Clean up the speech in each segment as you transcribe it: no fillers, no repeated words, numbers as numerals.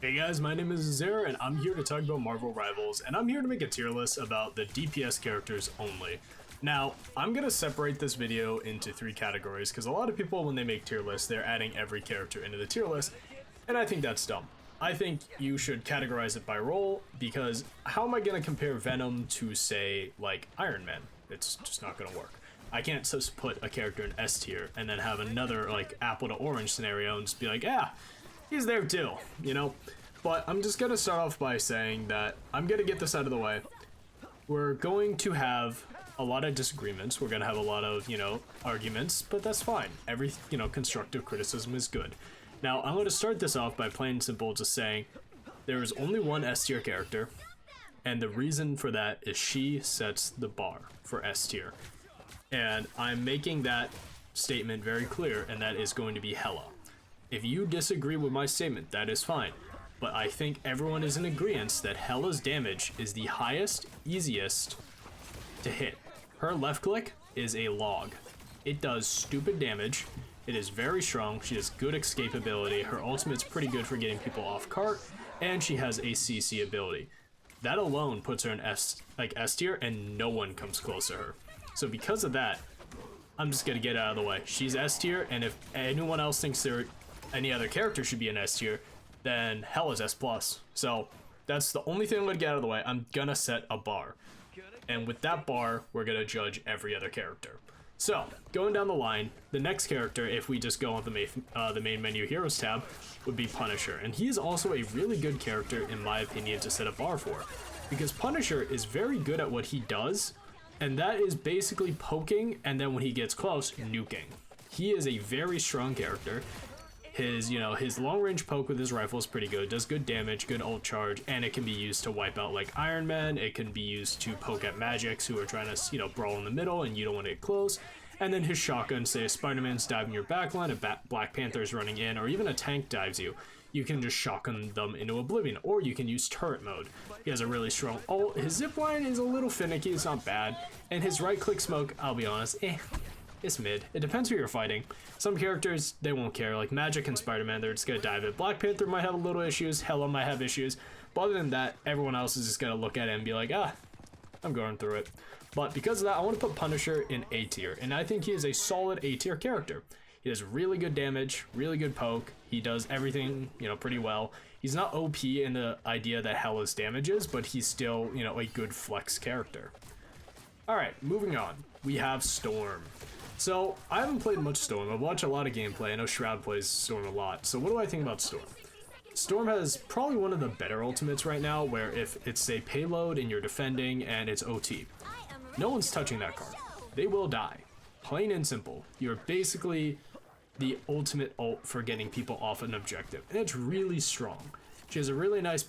Hey guys, my name is Zara and I'm here to talk about Marvel Rivals, and I'm here to make a tier list about the DPS characters only. Now, I'm going to separate this video into three categories because a lot of people, when they make tier lists, they're adding every character into the tier list, and I think that's dumb. I think you should categorize it by role, because how am I going to compare Venom to, say, like Iron Man? It's just not going to work. I can't just put a character in S tier and then have another like apple to orange scenario and just be like, yeah, he's there too, you know? But I'm just gonna start off by saying that I'm gonna get this out of the way. We're going to have a lot of disagreements. We're gonna have a lot of, arguments, but that's fine. Every, constructive criticism is good. Now, I'm gonna start this off by plain and simple just saying there is only one S tier character, and the reason for that is she sets the bar for S tier. And I'm making that statement very clear, and that is going to be Hela. If you disagree with my statement, that is fine. But I think everyone is in agreement that Hela's damage is the highest, easiest to hit. Her left click is a log. It does stupid damage. It is very strong. She has good escape ability. Her ultimate's pretty good for getting people off cart, and she has a CC ability. That alone puts her in S tier, and no one comes close to her. So because of that, I'm just gonna get it out of the way. She's S tier, and if anyone else thinks any other character should be an S tier, then Hela's S+. So that's the only thing I'm gonna get out of the way. I'm gonna set a bar. And with that bar, we're gonna judge every other character. So, going down the line, the next character, if we just go on the main menu Heroes tab, would be Punisher. And he is also a really good character, in my opinion, to set a bar for. Because Punisher is very good at what he does, and that is basically poking, and then when he gets close, nuking. He is a very strong character. His long range poke with his rifle is pretty good, does good damage, good ult charge, and it can be used to wipe out like Iron Man. It can be used to poke at magics who are trying to, brawl in the middle and you don't want to get close. And then his shotgun, say if Spider-Man's diving your backline, a Black Panther's running in, or even a tank dives you, you can just shotgun them into oblivion, or you can use turret mode. He has a really strong ult. His zipline is a little finicky, it's not bad, and his right click smoke, I'll be honest, it's mid. It depends who you're fighting. Some characters, they won't care, like Magic and Spider-Man, they're just gonna dive it. Black Panther might have a little issues, Hela might have issues, but other than that, everyone else is just gonna look at it and be like, I'm going through it. But because of that, I want to put Punisher in A tier, and I think he is a solid A tier character. He has really good damage, really good poke, he does everything, pretty well. He's not OP in the idea that Hela's damage is, but he's still, a good flex character. Alright, moving on. We have Storm. So, I haven't played much Storm. I've watched a lot of gameplay. I know Shroud plays Storm a lot. So what do I think about Storm? Storm has probably one of the better ultimates right now, where if it's a payload and you're defending and it's OT, no one's touching that card. They will die. Plain and simple. You're basically the ultimate ult for getting people off an objective, and it's really strong. She has a really nice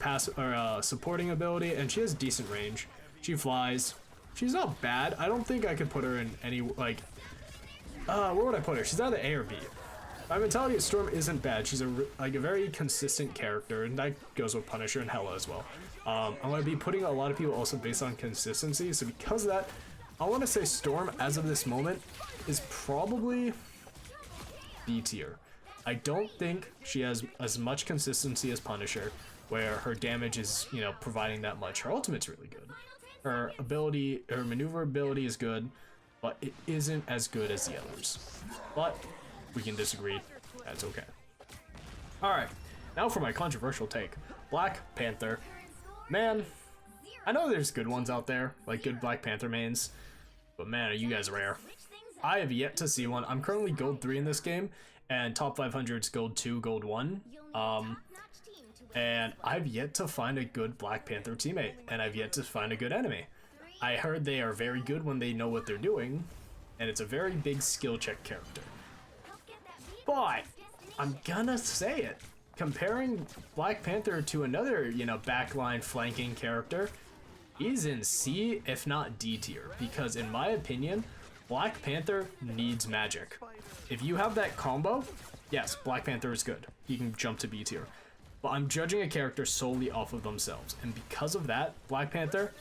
supporting ability, and she has decent range. She flies. She's not bad. I don't think I could put her in any, where would I put her? She's either A or B. My mentality of Storm isn't bad. She's a very consistent character, and that goes with Punisher and Hela as well. I'm going to be putting a lot of people also based on consistency, so because of that, I want to say Storm, as of this moment, is probably B tier. I don't think she has as much consistency as Punisher, where her damage is, providing that much. Her ultimate's really good. Her maneuverability is good, but it isn't as good as the others. But we can disagree, that's okay. Alright, now for my controversial take. Black Panther. Man, I know there's good ones out there, like good Black Panther mains, but man, are you guys rare. I have yet to see one. I'm currently gold 3 in this game, and top 500's gold 2, gold 1. And I've yet to find a good Black Panther teammate, and I've yet to find a good enemy. I heard they are very good when they know what they're doing, and it's a very big skill check character. But I'm gonna say it. Comparing Black Panther to another, backline flanking character, he's in C, if not D tier, because in my opinion, Black Panther needs magic. If you have that combo, yes, Black Panther is good. You can jump to B tier. But I'm judging a character solely off of themselves, and because of that, Black Panther,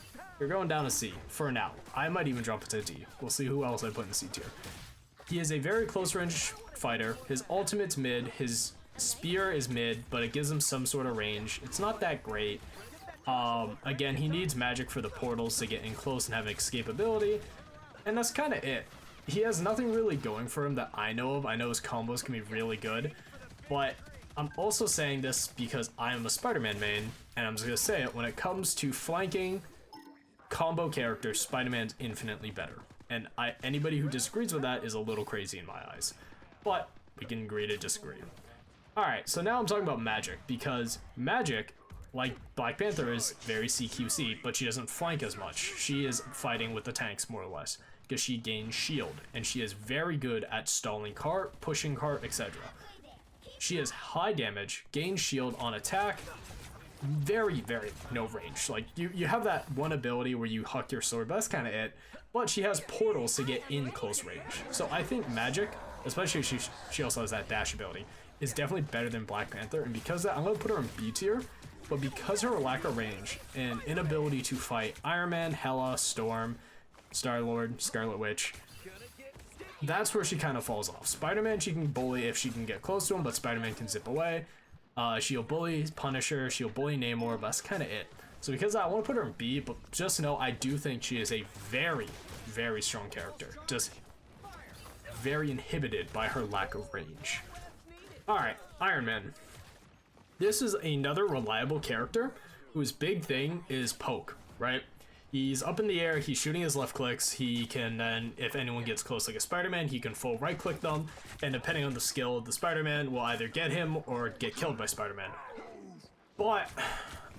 you're going down to C for now. I might even drop it to D. We'll see who else I put in C tier. He is a very close range fighter. His ultimate's mid. His Spear is mid, but it gives him some sort of range. It's not that great. Again, he needs magic for the portals to get in close and have escapability, and that's kind of it. He has nothing really going for him that I know of. I know his combos can be really good, but I'm also saying this because I am a Spider-Man main, and I'm just gonna say it, when it comes to flanking combo characters, Spider-Man's infinitely better. And anybody who disagrees with that is a little crazy in my eyes. But we can agree to disagree. Alright, so now I'm talking about magic, because magic, like Black Panther, is very CQC, but she doesn't flank as much. She is fighting with the tanks, more or less, because she gains shield, and she is very good at stalling cart, pushing cart, etc. She has high damage, gains shield on attack, very, very no range. Like, you have that one ability where you huck your sword, but that's kind of it. But she has portals to get in close range. So I think magic, especially she also has that dash ability, is definitely better than Black Panther. And because of that, I'm going to put her in B tier. But because of her lack of range and inability to fight Iron Man, Hela, Storm, Star-Lord, Scarlet Witch, that's where she kind of falls off. Spider-Man, she can bully if she can get close to him, but Spider-Man can zip away. She'll bully Punisher, she'll bully Namor, but that's kind of it. So because of that, I want to put her in B, but just know I do think she is a very, very strong character. Just very inhibited by her lack of range. Alright, Iron Man. This is another reliable character whose big thing is poke, right? He's up in the air, he's shooting his left clicks, he can then, if anyone gets close like a Spider-Man, he can full right click them, and depending on the skill of the Spider-Man, will either get him or get killed by Spider-Man. But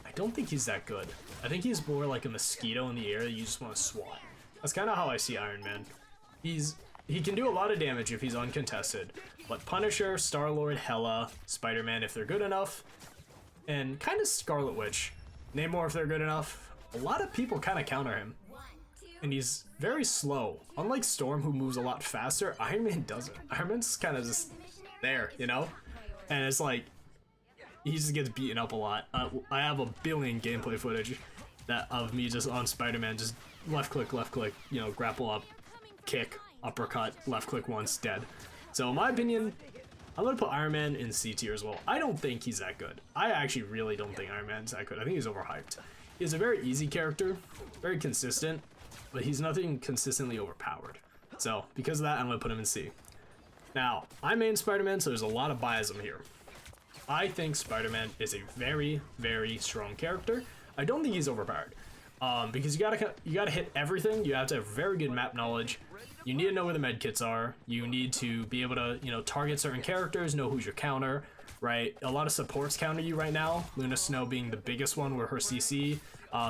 I don't think he's that good. I think he's more like a mosquito in the air that you just want to swat. That's kind of how I see Iron Man. He can do a lot of damage if he's uncontested, but Punisher, Star-Lord, Hela, Spider-Man if they're good enough, and kind of Scarlet Witch, Namor if they're good enough. A lot of people kind of counter him, and he's very slow. Unlike Storm, who moves a lot faster, Iron Man doesn't. Iron Man's kind of just there, you know? And it's like, he just gets beaten up a lot. I have a billion gameplay footage of me just on Spider-Man, just left click, you know, grapple up, kick, uppercut, left click once, dead. So in my opinion, I'm gonna put Iron Man in C tier as well. I don't think he's that good. I actually really don't think Iron Man's that good. I think he's overhyped. He's a very easy character, very consistent, but he's nothing consistently overpowered. So because of that, I'm gonna put him in C. Now, I main Spider-Man, so there's a lot of biasm here. I think Spider-Man is a very, very strong character. I don't think he's overpowered. Because you gotta hit everything. You have to have very good map knowledge. You need to know where the medkits are. You need to be able to, you know, target certain characters, know who's your counter, right? A lot of supports counter you right now. Luna Snow being the biggest one with her CC.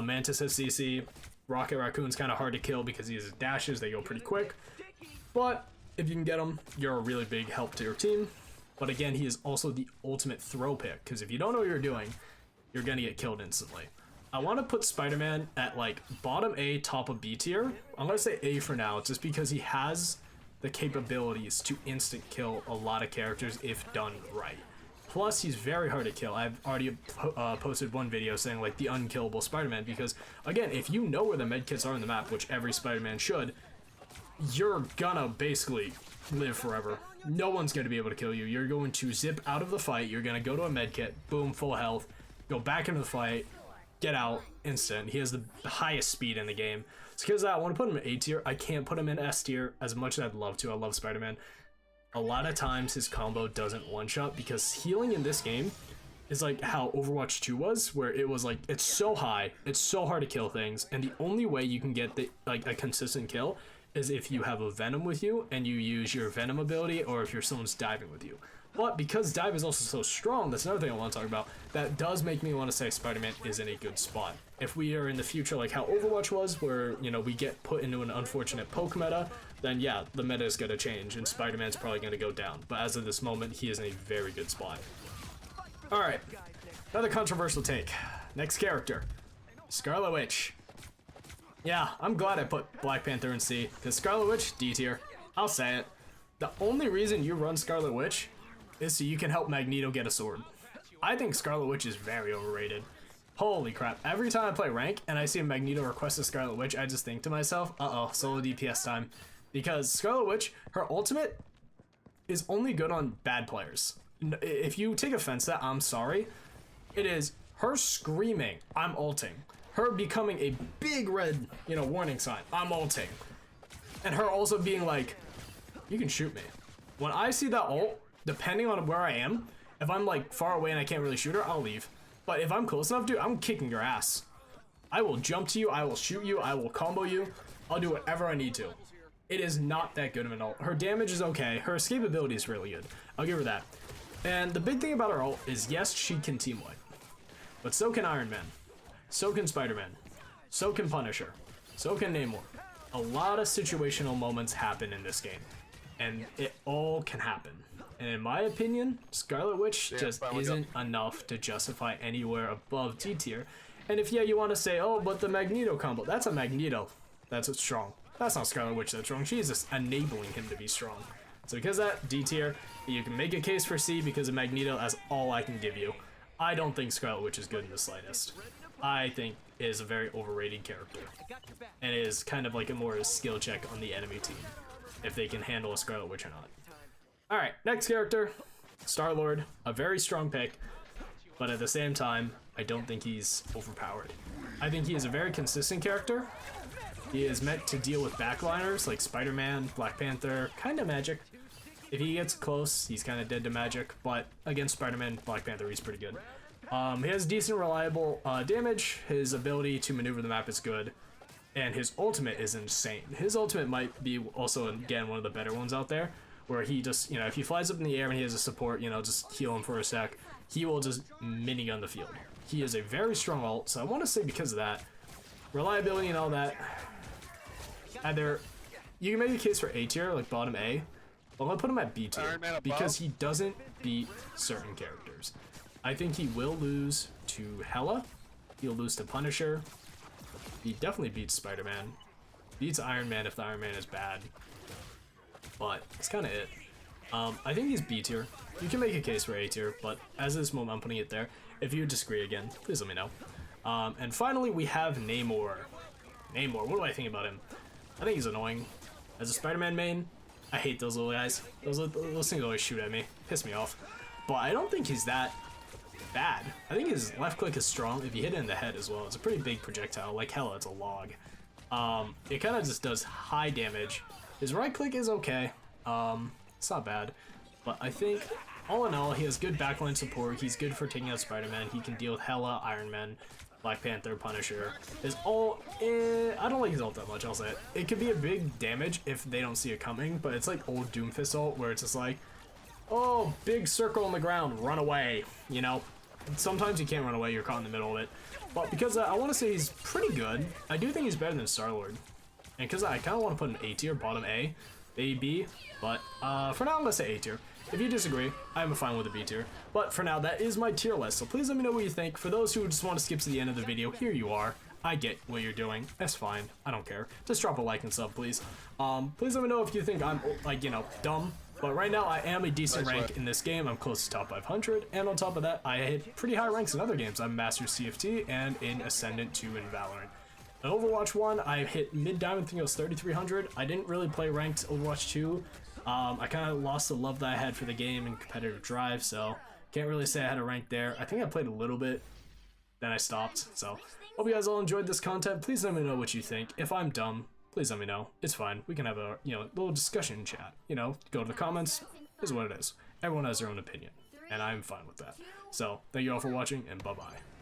Mantis has CC. Rocket Raccoon's kind of hard to kill because he has dashes. They go pretty quick. But if you can get him, you're a really big help to your team. But again, he is also the ultimate throw pick, because if you don't know what you're doing, you're gonna get killed instantly. I want to put Spider-Man at like bottom A, top of B tier. I'm gonna say A for now, just because he has the capabilities to instant kill a lot of characters if done right. Plus, he's very hard to kill. I've already posted one video saying like the unkillable Spider-Man, because again, if you know where the medkits are in the map, which every Spider-Man should, you're gonna basically live forever. No one's gonna be able to kill you. You're going to zip out of the fight. You're gonna go to a medkit, boom, full health, go back into the fight, get out, instant. He has the highest speed in the game. So because of that, I want to put him in A tier. I can't put him in S tier as much as I'd love to. I love Spider-Man. A lot of times his combo doesn't one-shot, because healing in this game is like how Overwatch 2 was, where it was like, it's so high, it's so hard to kill things, and the only way you can get the like a consistent kill is if you have a Venom with you and you use your Venom ability, or if someone's diving with you. But because dive is also so strong, that's another thing I want to talk about, that does make me want to say Spider-Man is in a good spot. If we are in the future like how Overwatch was, where, you know, we get put into an unfortunate poke meta, then yeah, the meta is going to change and Spider-Man's probably going to go down. But as of this moment, he is in a very good spot. Alright, another controversial take. Next character, Scarlet Witch. Yeah, I'm glad I put Black Panther in C, because Scarlet Witch, D tier. I'll say it. The only reason you run Scarlet Witch is so you can help Magneto get a sword. I think Scarlet Witch is very overrated. Holy crap. Every time I play rank and I see a Magneto request a Scarlet Witch, I just think to myself, uh-oh, solo DPS time. Because Scarlet Witch, her ultimate is only good on bad players. if you take offense to that, I'm sorry. It is her screaming, I'm ulting. Her becoming a big red, you know, warning sign, I'm ulting. And her also being like, you can shoot me. When I see that ult, depending on where I am, if I'm like far away and I can't really shoot her, I'll leave. But if I'm close enough, dude, I'm kicking your ass. I will jump to you, I will shoot you, I will combo you. I'll do whatever I need to. It is not that good of an ult. Her damage is okay. Her escapability is really good. I'll give her that. And the big thing about her ult is, yes, she can team wipe. But so can Iron Man. So can Spider-Man. So can Punisher. So can Namor. A lot of situational moments happen in this game. And it all can happen. And in my opinion, Scarlet Witch just isn't enough to justify anywhere above D tier. And if, yeah, you want to say, oh, but the Magneto combo, that's a Magneto. That's what's strong. That's not Scarlet Witch that's strong. She's just enabling him to be strong. So because of that, D tier, you can make a case for C because of Magneto. That's all I can give you. I don't think Scarlet Witch is good in the slightest. I think it is a very overrated character. And it is kind of like a more skill check on the enemy team, if they can handle a Scarlet Witch or not. Alright, next character, Star-Lord. A very strong pick, but at the same time, I don't think he's overpowered. I think he is a very consistent character. He is meant to deal with backliners like Spider-Man, Black Panther, kind of Magic. If he gets close, he's kind of dead to Magic, but against Spider-Man, Black Panther, he's pretty good. He has decent, reliable damage. His ability to maneuver the map is good, and his ultimate is insane. His ultimate might be also, again, one of the better ones out there, where he just, you know, if he flies up in the air and he has a support, you know, just heal him for a sec, he will just minigun the field. He is a very strong ult, so I want to say because of that, reliability and all that, either you can make a case for A tier, like bottom A, but I'm gonna put him at B tier because he doesn't beat certain characters. I think he will lose to Hela, he'll lose to Punisher, he definitely beats Spider-Man, beats Iron Man if the Iron Man is bad, but that's kind of it. I think he's B tier. You can make a case for A tier, but as of this moment I'm putting it there. If you disagree again, please let me know. And finally we have Namor. Namor, what do I think about him? I think he's annoying. As a Spider-Man main, I hate those little guys. Those things always shoot at me. Piss me off. But I don't think he's that bad. I think his left click is strong if you hit it in the head as well. It's a pretty big projectile. Like Hela, it's a log. It kind of just does high damage. His right click is okay. It's not bad. But I think, all in all, he has good backline support. He's good for taking out Spider-Man. He can deal with Hela, Iron Man, Black Panther, Punisher. His ult, I don't like his ult that much, I'll say it. It could be a big damage if they don't see it coming, but it's like old Doomfist ult, where it's just like, oh, big circle on the ground, run away, you know? Sometimes you can't run away, you're caught in the middle of it. But because I want to say he's pretty good, I do think he's better than Star-Lord. And because I kind of want to put him A tier, bottom A, maybe B, but for now I'm going to say A tier. If you disagree, I'm fine with a B tier. But for now, that is my tier list, so please let me know what you think. For those who just want to skip to the end of the video, here you are. I get what you're doing. That's fine. I don't care. Just drop a like and sub, please. Please let me know if you think I'm, like, you know, dumb. But right now, I am a decent rank in this game. I'm close to top 500. And on top of that, I hit pretty high ranks in other games. I'm Master CFT and in Ascendant 2 in Valorant. In Overwatch 1, I hit mid-diamond, I think it was 3,300. I didn't really play ranked Overwatch 2. I kind of lost the love that I had for the game and competitive drive, so can't really say I had a rank there. I think I played a little bit, then I stopped. So hope you guys all enjoyed this content. Please let me know what you think. If I'm dumb, please let me know. It's fine. We can have a, you know, little discussion chat. You know, go to the comments. Is what it is. Everyone has their own opinion, and I'm fine with that. So thank you all for watching, and bye-bye.